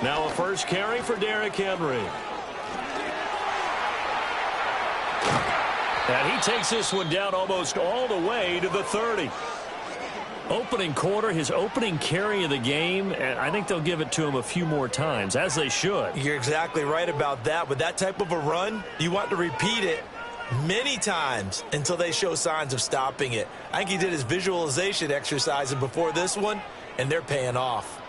Now a first carry for Derrick Henry. And he takes this one down almost all the way to the 30. Opening quarter, his opening carry of the game, and I think they'll give it to him a few more times, as they should. You're exactly right about that. With that type of a run, you want to repeat it many times until they show signs of stopping it. I think he did his visualization exercises before this one, and they're paying off.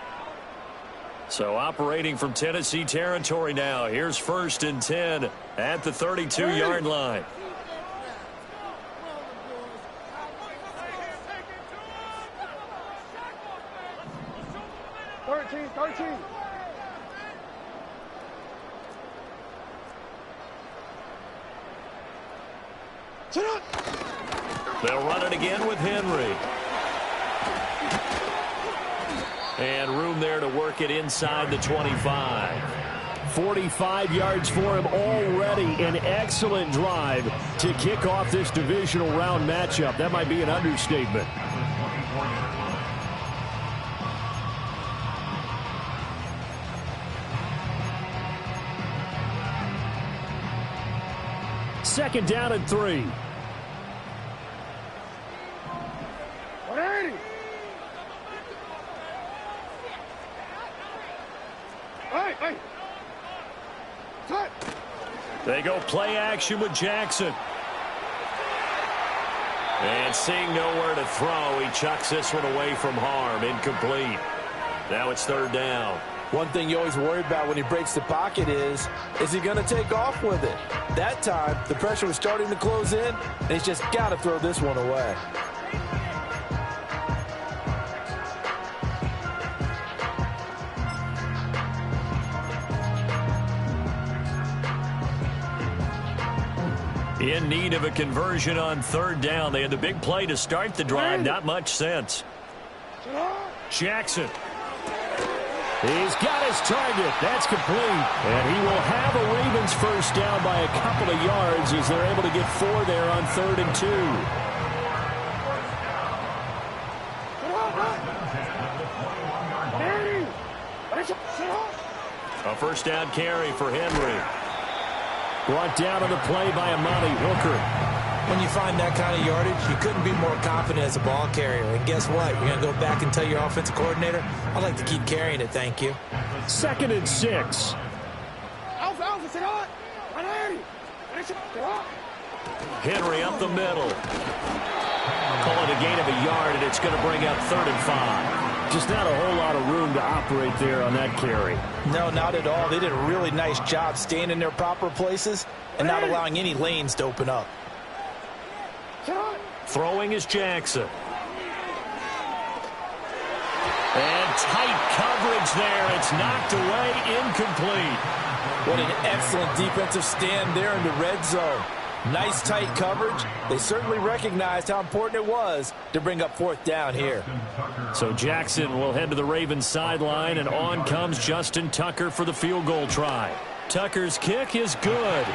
So operating from Tennessee territory now. Here's 1st and 10 at the 32-yard line. They'll run it again with Henry. And room there to work it inside the 25. 45 yards for him already. An excellent drive to kick off this divisional round matchup. That might be an understatement. Second down and 3. 180. Hey. Cut. They go play action with Jackson. And seeing nowhere to throw, he chucks this one away from harm. Incomplete. Now it's 3rd down. One thing you always worry about when he breaks the pocket is he going to take off with it? That time, the pressure was starting to close in, and he's just got to throw this one away. In need of a conversion on 3rd down. They had the big play to start the drive. Not much sense. Jackson. He's got his target. That's complete. And he will have a Ravens first down by a couple of yards as they're able to get 4 there on 3rd and 2. A first down carry for Henry. Brought down on the play by Amani Hooker. When you find that kind of yardage, you couldn't be more confident as a ball carrier. And guess what? You're going to go back and tell your offensive coordinator, I'd like to keep carrying it, thank you. 2nd and 6. Henry up the middle. Call it a gain of a yard, and it's going to bring up 3rd and 5. Just not a whole lot of room to operate there on that carry. No, not at all. They did a really nice job staying in their proper places and not allowing any lanes to open up. Throwing is Jackson. And tight coverage there. It's knocked away, incomplete. What an excellent defensive stand there in the red zone. Nice tight coverage. They certainly recognized how important it was to bring up 4th down here. So Jackson will head to the Ravens sideline, and on comes Justin Tucker for the field goal try. Tucker's kick is good.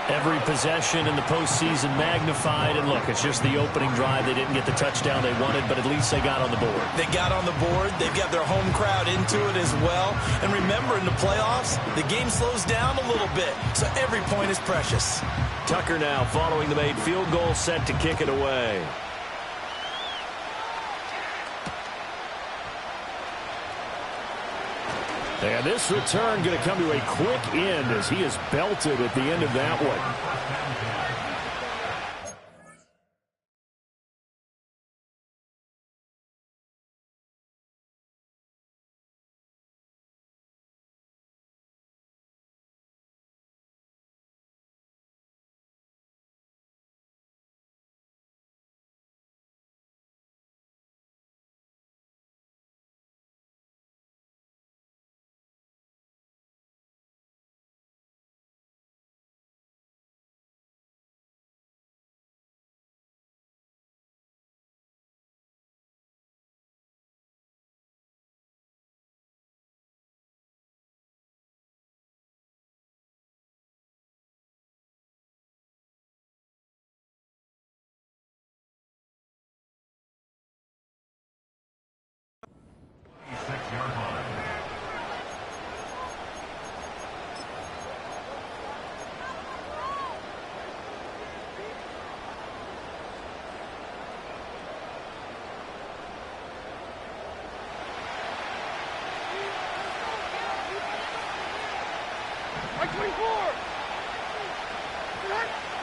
Every possession in the postseason magnified. And look, it's just the opening drive. They didn't get the touchdown they wanted, but at least they got on the board. They got on the board. They've got their home crowd into it as well. And remember, in the playoffs, the game slows down a little bit, so every point is precious. Tucker now following the made field goal, set to kick it away. And this return going to come to a quick end as he is belted at the end of that one.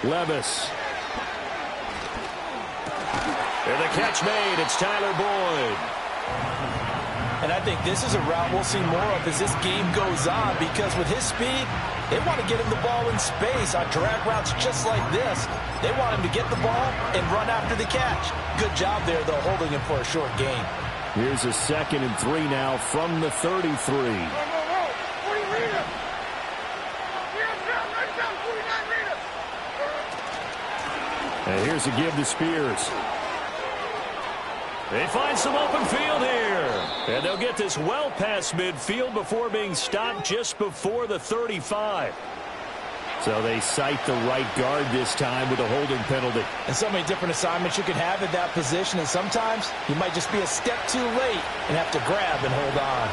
Levis. And the catch made. It's Tyler Boyd. And I think this is a route we'll see more of as this game goes on, because with his speed, they want to get him the ball in space on drag routes just like this. They want him to get the ball and run after the catch. Good job there, though, holding him for a short gain. Here's a 2nd and 3 now from the 33. And here's a give to Spears. They find some open field here. And they'll get this well past midfield before being stopped just before the 35. So they cite the right guard this time with a holding penalty. And so many different assignments you can have in that position, and sometimes you might just be a step too late and have to grab and hold on.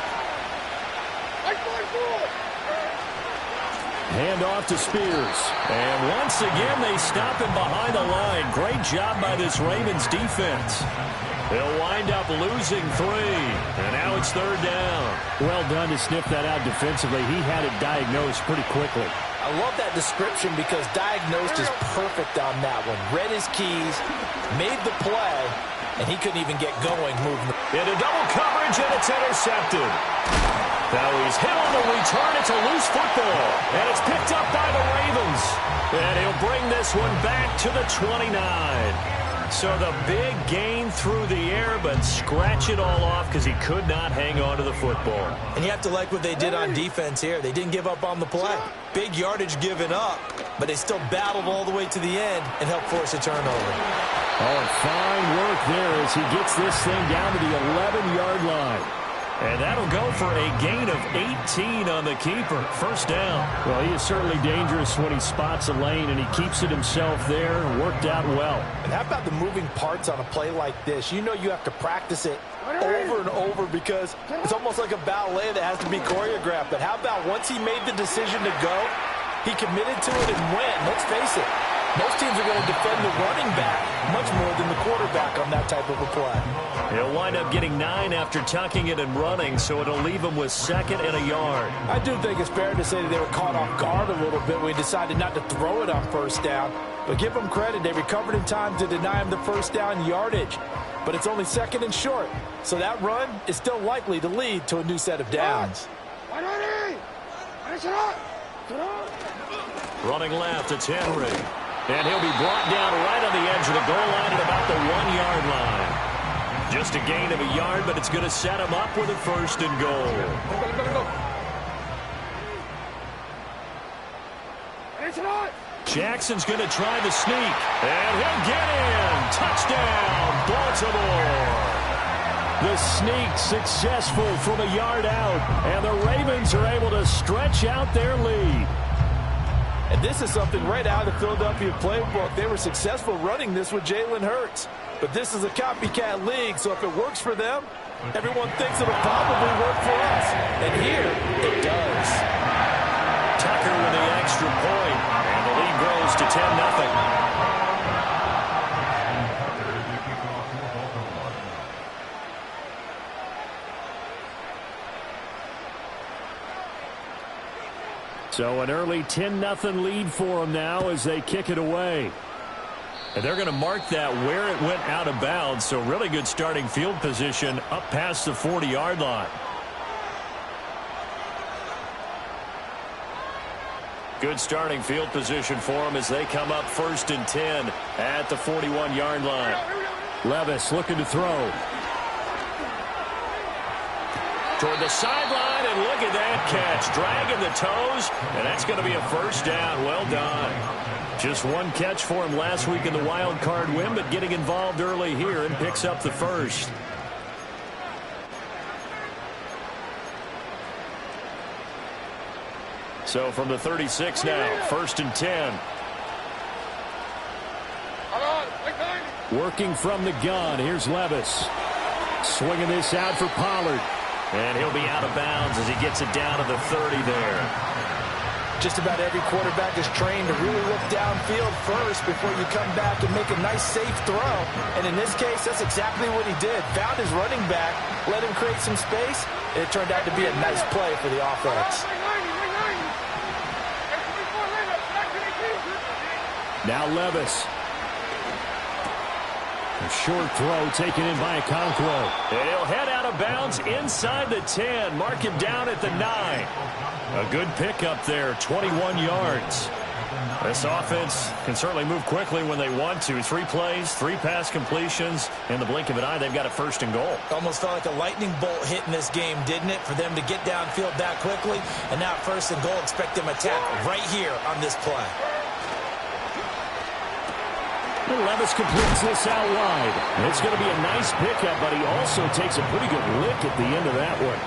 Hand off to Spears. And once again, they stop him behind the line. Great job by this Ravens defense. They'll wind up losing 3. And now it's 3rd down. Well done to sniff that out defensively. He had it diagnosed pretty quickly. I love that description because diagnosed is perfect on that one. Read his keys, made the play, and he couldn't even get going moving. Into double coverage, and it's intercepted. Now he's hit on the return. It's a loose football, and it's picked up by the Ravens. And he'll bring this one back to the 29. So the big gain through the air, but scratch it all off because he could not hang on to the football. And you have to like what they did on defense here. They didn't give up on the play. Big yardage given up, but they still battled all the way to the end and helped force a turnover. Oh, fine work there as he gets this thing down to the 11-yard line. And that'll go for a gain of 18 on the keeper. 1st down. Well, he is certainly dangerous when he spots a lane, and he keeps it himself there. Worked out well. And how about the moving parts on a play like this? You know you have to practice it over and over because it's almost like a ballet that has to be choreographed. But how about once he made the decision to go, he committed to it and went. Let's face it, most teams are going to defend the running back much more than the quarterback on that type of a play. He'll wind up getting 9 after tucking it and running, so it'll leave him with 2nd and a yard. I do think it's fair to say that they were caught off guard a little bit when he decided not to throw it on 1st down. But give them credit, they recovered in time to deny him the 1st down yardage. But it's only 2nd and short, so that run is still likely to lead to a new set of downs. Running left, it's Henry. And he'll be brought down right on the edge of the goal line at about the 1-yard line. Just a gain of a yard, but it's going to set him up with a 1st and goal. Jackson's going to try the sneak. And he'll get in. Touchdown, Baltimore. The sneak successful from a yard out. And the Ravens are able to stretch out their lead. And this is something right out of the Philadelphia playbook. They were successful running this with Jalen Hurts. But this is a copycat league, so if it works for them, everyone thinks it'll probably work for us. And here, it does. Tucker with the extra point, and the lead grows to 10-0. So an early 10-0 lead for them now as they kick it away. And they're going to mark that where it went out of bounds. So really good starting field position up past the 40-yard line. Good starting field position for them as they come up 1st and 10 at the 41-yard line. Levis looking to throw. Toward the sideline, and look at that catch. Dragging the toes, and that's going to be a 1st down. Well done. Just one catch for him last week in the wild card win, but getting involved early here and picks up the 1st. So from the 36 now, 1st and 10. Working from the gun, here's Levis. Swinging this out for Pollard. And he'll be out of bounds as he gets it down to the 30 there. Just about every quarterback is trained to really look downfield first before you come back and make a nice, safe throw. And in this case, that's exactly what he did. Found his running back, let him create some space, and it turned out to be a nice play for the offense. Now Levis. A short throw taken in by Okonkwo. And he'll head out of bounds inside the 10. Mark him down at the 9. A good pickup there, 21 yards. This offense can certainly move quickly when they want to. 3 plays, 3 pass completions. In the blink of an eye, they've got a first and goal. Almost felt like a lightning bolt hit in this game, didn't it? For them to get downfield that quickly. And now first and goal, expect them to attack right here on this play. And Levis completes this out wide. It's going to be a nice pickup, but he also takes a pretty good lick at the end of that one.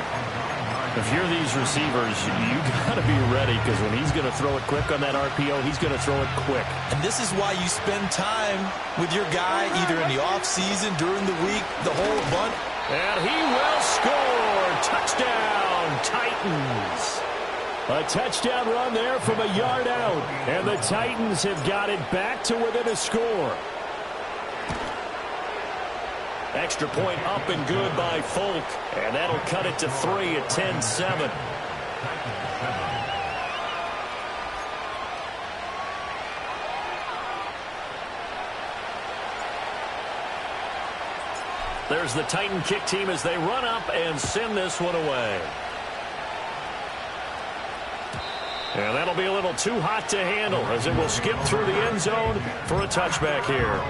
If you're these receivers, you got to be ready, because when he's going to throw it quick on that RPO, he's going to throw it quick. And this is why you spend time with your guy, either in the offseason, during the week, the whole bunch. And he will score. Touchdown, Titans. A touchdown run there from a yard out. And the Titans have got it back to within a score. Extra point up and good by Folk. And that'll cut it to 3 at 10-7. There's the Titan kick team as they run up and send this one away. And that'll be a little too hot to handle, as it will skip through the end zone for a touchback here.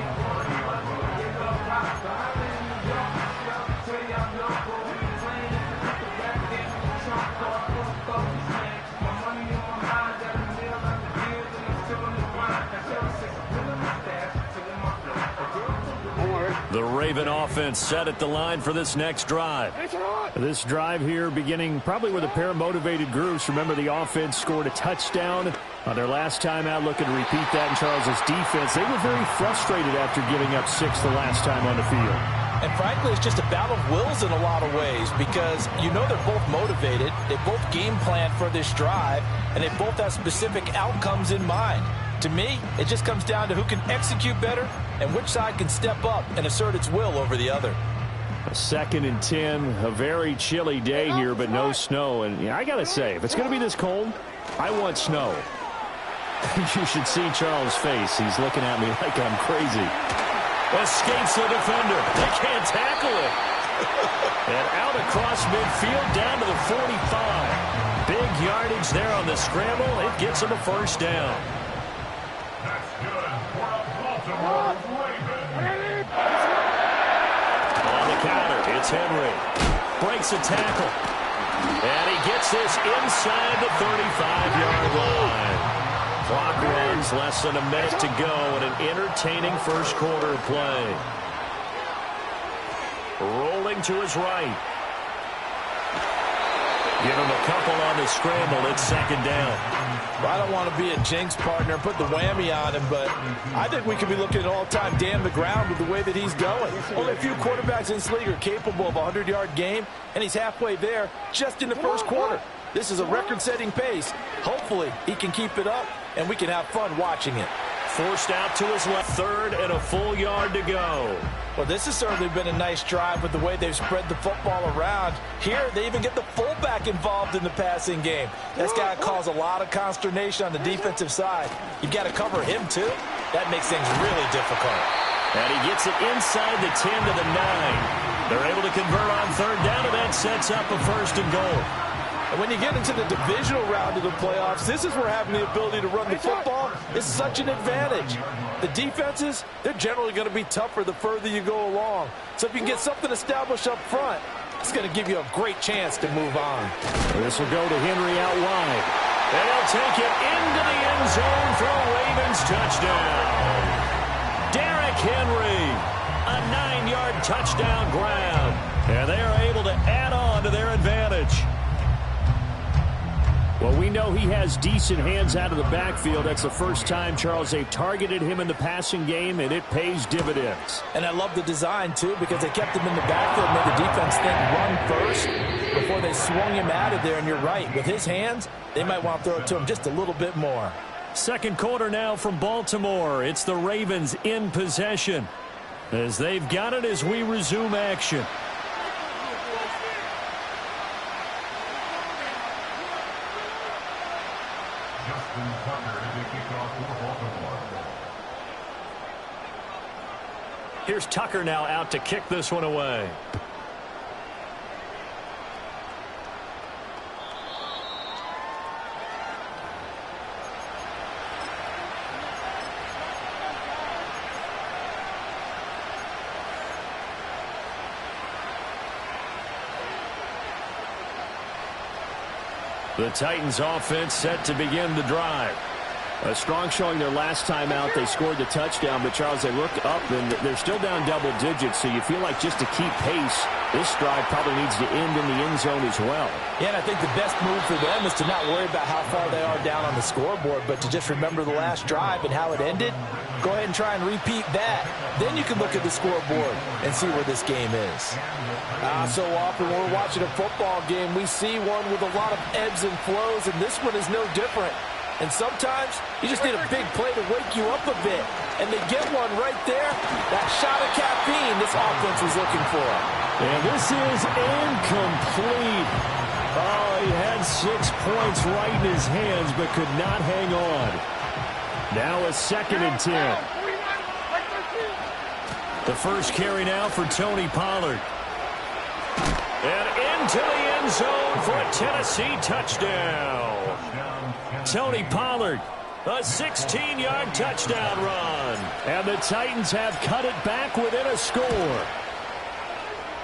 The Raven offense set at the line for this next drive. This drive here beginning probably with a pair of motivated groups. Remember, the offense scored a touchdown on their last time out. Looking to repeat that in Charles's defense. They were very frustrated after giving up 6 the last time on the field. And frankly, it's just a battle of wills in a lot of ways, because you know they're both motivated. They both game plan for this drive, and they both have specific outcomes in mind. To me, it just comes down to who can execute better and which side can step up and assert its will over the other. A 2nd and 10, a very chilly day here, but no snow. And yeah, I got to say, if it's going to be this cold, I want snow. You should see Charles' face. He's looking at me like I'm crazy. Escapes the defender. They can't tackle it. And out across midfield down to the 45. Big yardage there on the scramble. It gets him a first down. On the counter, it's Henry. Breaks a tackle. And he gets this inside the 35-yard line. Clock runs, less than a minute to go, and an entertaining first quarter of play. Rolling to his right. Give him a couple on the scramble. It's 2nd down. Well, I don't want to be a jinx partner and put the whammy on him, but I think we could be looking at all-time damn the ground with the way that he's going. Only a few quarterbacks in this league are capable of a 100-yard game, and he's halfway there just in the first quarter. This is a record-setting pace. Hopefully, he can keep it up, and we can have fun watching it. Forced out to his left, 3rd and a full yard to go. Well, this has certainly been a nice drive with the way they've spread the football around. Here, they even get the fullback involved in the passing game. That's got to cause a lot of consternation on the defensive side. You've got to cover him, too. That makes things really difficult. And he gets it inside the 10 to the 9. They're able to convert on 3rd down, and that sets up a 1st and goal. And when you get into the divisional round of the playoffs, this is where having the ability to run the football is such an advantage. The defenses, they're generally going to be tougher the further you go along. So if you can get something established up front, it's going to give you a great chance to move on. This will go to Henry out wide. And he'll take it into the end zone for a Ravens touchdown. Derrick Henry, a 9-yard touchdown grab. And they are able to add on to their advantage. Well, we know he has decent hands out of the backfield. That's the first time, Charles, they've targeted him in the passing game, and it pays dividends. And I love the design, too, because they kept him in the backfield, made the defense think run first before they swung him out of there. And you're right, with his hands, they might want to throw it to him just a little bit more. 2nd quarter now from Baltimore. It's the Ravens in possession as they've got it as we resume action. Here's Tucker now out to kick this one away. The Titans offense set to begin the drive. A strong showing their last time out. They scored the touchdown, but Charles, they look up and they're still down double digits, so you feel like just to keep pace, this drive probably needs to end in the end zone as well. Yeah, and I think the best move for them is to not worry about how far they are down on the scoreboard, but to just remember the last drive and how it ended. Go ahead and try and repeat that. Then you can look at the scoreboard and see where this game is. So often when we're watching a football game, we see one with a lot of ebbs and flows, and this one is no different. And sometimes you just need a big play to wake you up a bit. And they get one right there. That shot of caffeine this offense was looking for. And this is incomplete. Oh, he had 6 points right in his hands, but could not hang on. Now a 2nd and 10. The first carry now for Tony Pollard. And into the end zone for a Tennessee touchdown. Tony Pollard, a 16-yard touchdown run. And the Titans have cut it back within a score.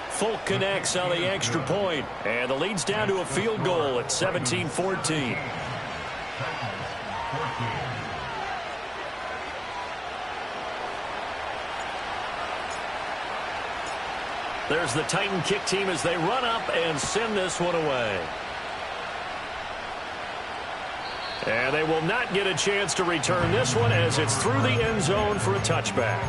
Folk connects on the extra point, and the lead's down to a field goal at 17-14. There's the Titan kick team as they run up and send this one away. And they will not get a chance to return this one as it's through the end zone for a touchback.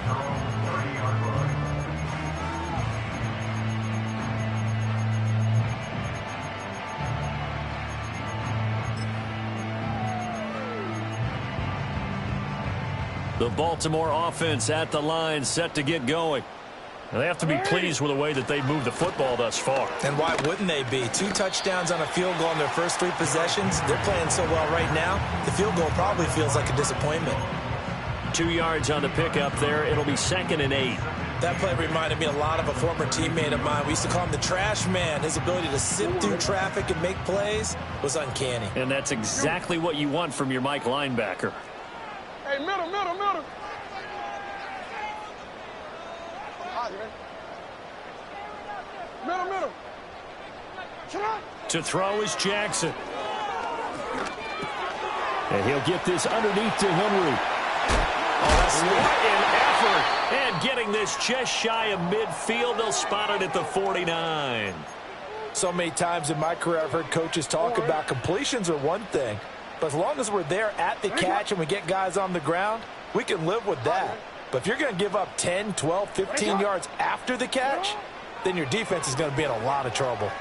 The Baltimore offense at the line set to get going. They have to be pleased with the way that they've moved the football thus far. And why wouldn't they be? 2 touchdowns on a field goal in their first 3 possessions. They're playing so well right now, the field goal probably feels like a disappointment. 2 yards on the pickup there. It'll be 2nd and 8. That play reminded me a lot of a former teammate of mine. We used to call him the trash man. His ability to sift through traffic and make plays was uncanny. And that's exactly what you want from your Mike linebacker. Hey, middle. Middle. To throw is Jackson. And he'll get this underneath to Henry. What an effort. And getting this just shy of midfield. They'll spot it at the 49. So many times in my career I've heard coaches talk about completions are one thing. But as long as we're there at the catch and we get guys on the ground, we can live with that. But if you're going to give up 10, 12, 15 yards after the catch, then your defense is going to be in a lot of trouble.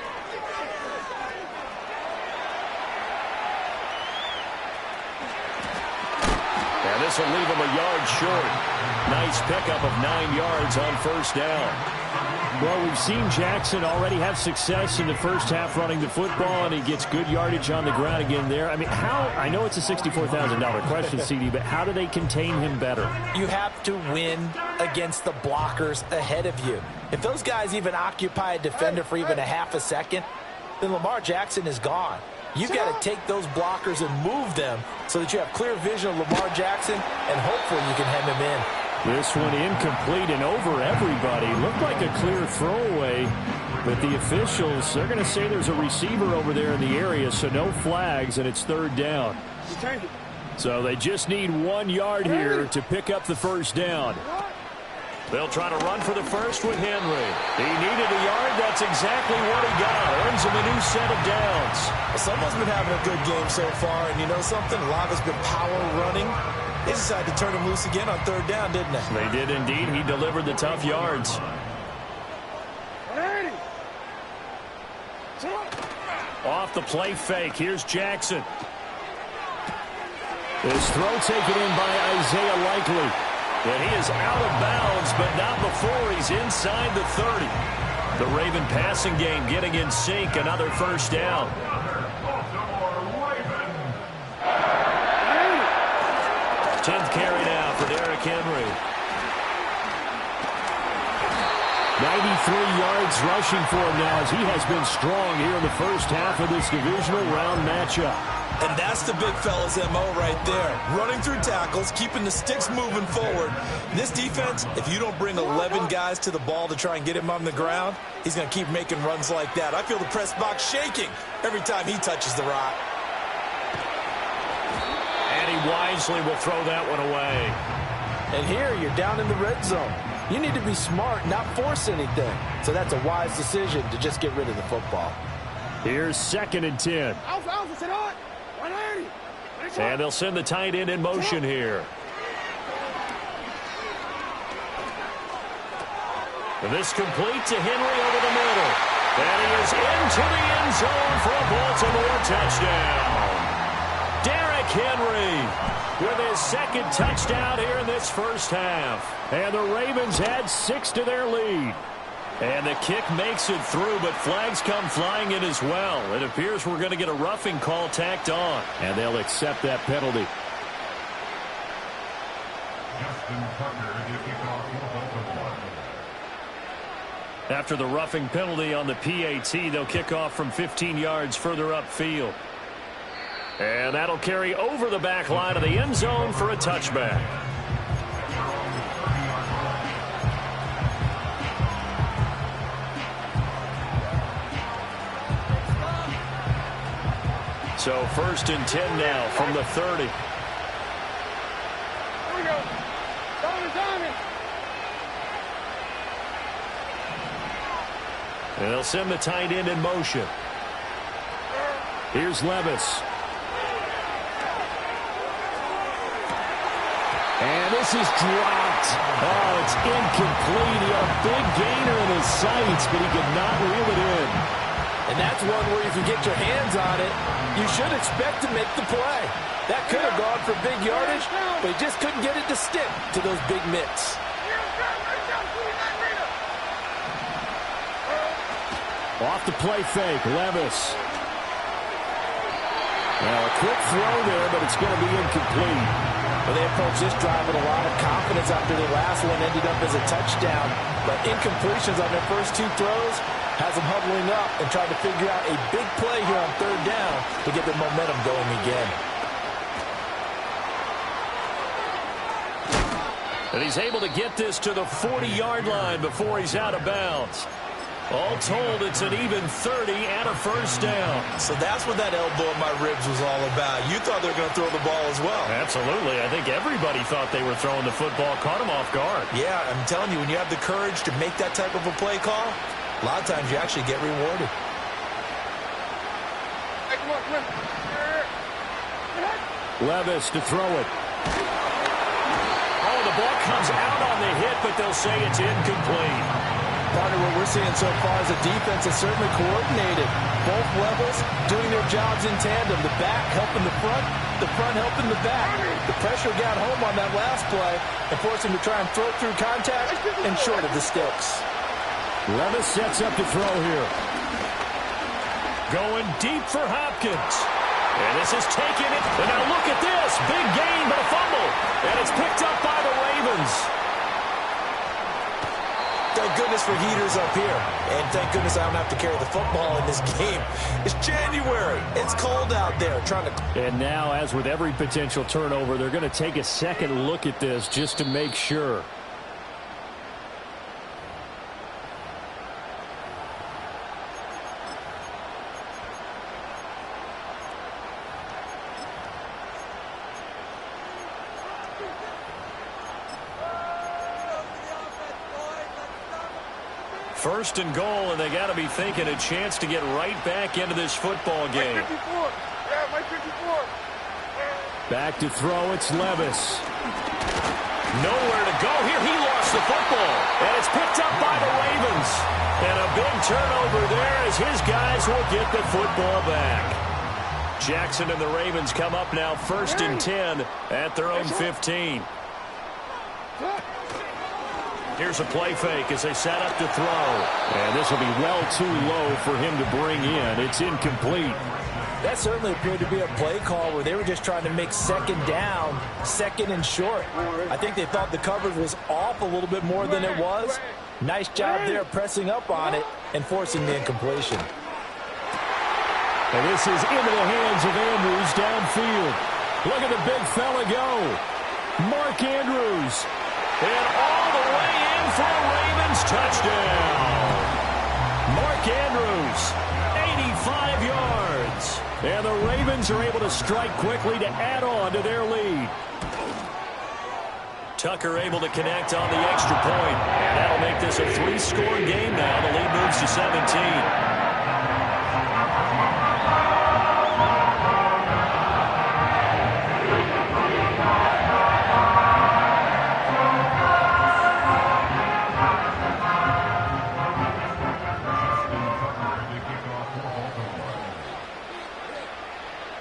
And this will leave him a yard short. Nice pickup of 9 yards on first down. Well, we've seen Jackson already have success in the first half running the football, and he gets good yardage on the ground again there. I mean, I know it's a $64,000 question, CD, but how do they contain him better? You have to win against the blockers ahead of you. If those guys even occupy a defender for even a half a second, then Lamar Jackson is gone. You've got to take those blockers and move them so that you have clear vision of Lamar Jackson, and hopefully you can hem him in. This one incomplete and over everybody. Looked like a clear throwaway, but the officials, they're going to say there's a receiver over there in the area, so no flags, and it's 3rd down. So they just need 1 yard here to pick up the first down. They'll try to run for the first with Henry. He needed a yard. That's exactly what he got. Earns him a new set of downs. Well, someone's been having a good game so far, and you know something? A lot of it's been power running. They decided to turn him loose again on 3rd down, didn't they? They did indeed. He delivered the tough yards. Off the play fake. Here's Jackson. This throw taken in by Isaiah Likely. And he is out of bounds, but not before he's inside the 30. The Raven passing game getting in sync. Another first down. 10th carry now for Derrick Henry. yards rushing for him now as he has been strong here in the first half of this divisional round matchup. And that's the big fella's MO right there. Running through tackles, keeping the sticks moving forward. This defense, if you don't bring 11 guys to the ball to try and get him on the ground, he's going to keep making runs like that. I feel the press box shaking every time he touches the rock. And he wisely will throw that one away. And here you're down in the red zone. You need to be smart, not force anything. So that's a wise decision to just get rid of the football. Here's 2nd and 10. And they'll send the tight end in motion here. And this complete to Henry over the middle. And he is into the end zone for a Baltimore touchdown. Derrick Henry with his 2nd touchdown here in this first half. And the Ravens add 6 to their lead. And the kick makes it through, but flags come flying in as well. It appears we're going to get a roughing call tacked on. And they'll accept that penalty. After the roughing penalty on the PAT, they'll kick off from 15 yards further upfield. And that'll carry over the back line of the end zone for a touchback. So 1st and 10 now from the 30. Here we go. Timing. And they'll send the tight end in motion. Here's Levis. And this is dropped. Oh, it's incomplete. He had a big gainer in his sights, but he could not reel it in. And that's one where if you get your hands on it, you should expect to make the play. That could have gone for big yardage, but he just couldn't get it to stick to those big mitts. Off the play fake, Levis. Now a quick throw there, but it's going to be incomplete. Well, they approached this drive with a lot of confidence after the last one ended up as a touchdown. But incompletions on their first 2 throws has them huddling up and trying to figure out a big play here on 3rd down to get their momentum going again. And he's able to get this to the 40-yard line before he's out of bounds. All told, it's an even 30 and a first down. So that's what that elbow in my ribs was all about. You thought they were going to throw the ball as well. Absolutely. I think everybody thought they were throwing the football, caught him off guard. Yeah, I'm telling you, when you have the courage to make that type of a play call, a lot of times you actually get rewarded. Hey, come on, come on. Levis to throw it. Oh, the ball comes out on the hit, but they'll say it's incomplete. Partner, what we're seeing so far is the defense is certainly coordinated. Both levels doing their jobs in tandem. The back helping the front helping the back. The pressure got home on that last play and forced him to try and throw through contact and short of the sticks. Levis sets up to throw here. Going deep for Hopkins. And this is taking it. And now look at this. Big gain, but a fumble. And it's picked up by the Ravens. Thank goodness for heaters up here. And thank goodness I don't have to carry the football in this game. It's January. It's cold out there. And now, as with every potential turnover, they're going to take a second look at this just to make sure. First and goal, and they got to be thinking a chance to get right back into this football game. Yeah, Mike 54. Back to throw, it's Levis. Nowhere to go here. He lost the football, and it's picked up by the Ravens. And a big turnover there as his guys will get the football back. Jackson and the Ravens come up now 1st and 10 at their own 15. Here's a play fake as they set up to throw. And this will be well too low for him to bring in. It's incomplete. That certainly appeared to be a play call where they were just trying to make 2nd down, 2nd and short. I think they thought the coverage was off a little bit more than it was. Nice job there pressing up on it and forcing the incompletion. And this is into the hands of Andrews downfield. Look at the big fella go. Mark Andrews. And all the way in for a Ravens touchdown. Mark Andrews, 85 yards. And the Ravens are able to strike quickly to add on to their lead. Tucker able to connect on the extra point. And that'll make this a 3-score game now. The lead moves to 17.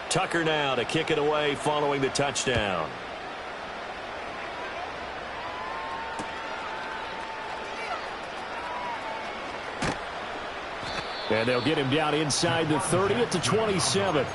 Tucker now to kick it away following the touchdown. And they'll get him down inside the 30 at the 27.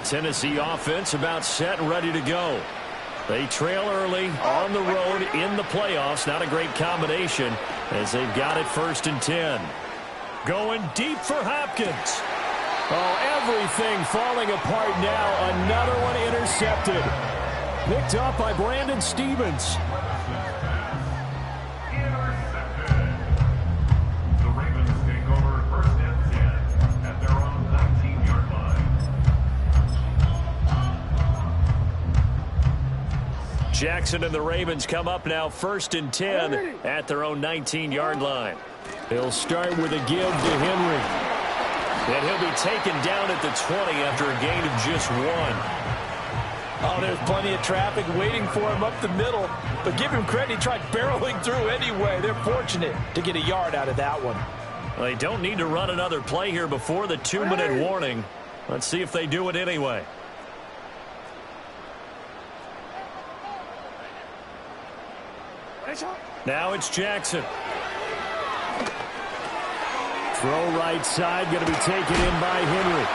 Tennessee offense about set and ready to go. They trail early on the road in the playoffs. Not a great combination as they've got it 1st and 10. Going deep for Hopkins. Oh, everything falling apart now. Another one intercepted. Picked up by Brandon Stevens. The Ravens take over 1st and 10 at their own 19-yard line. Jackson and the Ravens come up now 1st and 10 at their own 19-yard line. He'll start with a give to Henry. And he'll be taken down at the 20 after a gain of just 1. Oh, there's plenty of traffic waiting for him up the middle. But give him credit, he tried barreling through anyway. They're fortunate to get a yard out of that one. Well, they don't need to run another play here before the 2-minute warning. Let's see if they do it anyway. Now it's Jackson. Throw right side, going to be taken in by Henry.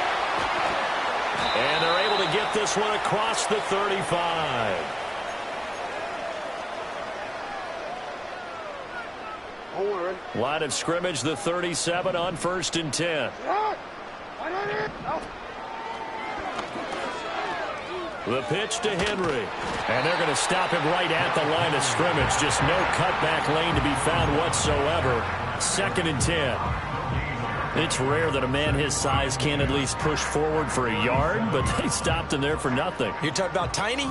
And they're able to get this one across the 35. Line of scrimmage, the 37 on 1st and 10. The pitch to Henry. And they're going to stop him right at the line of scrimmage. Just no cutback lane to be found whatsoever. 2nd and 10. It's rare that a man his size can at least push forward for a yard, but they stopped him there for nothing. You're talking about Tiny?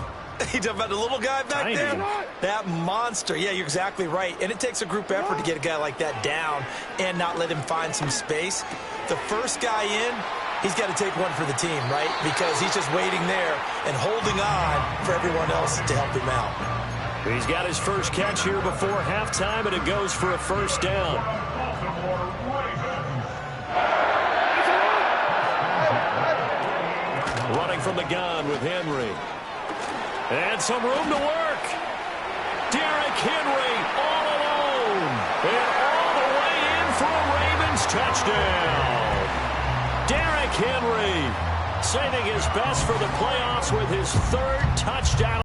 You talking about the little guy back there? That monster. Yeah, you're exactly right. And it takes a group effort to get a guy like that down and not let him find some space. The first guy in, he's got to take one for the team, right? Because he's just waiting there and holding on for everyone else to help him out. He's got his first catch here before halftime, and it goes for a 1st down. Running from the gun with Henry. And some room to work. Derrick Henry all alone. And all the way in for a Ravens touchdown. Derrick Henry saving his best for the playoffs with his 3rd touchdown.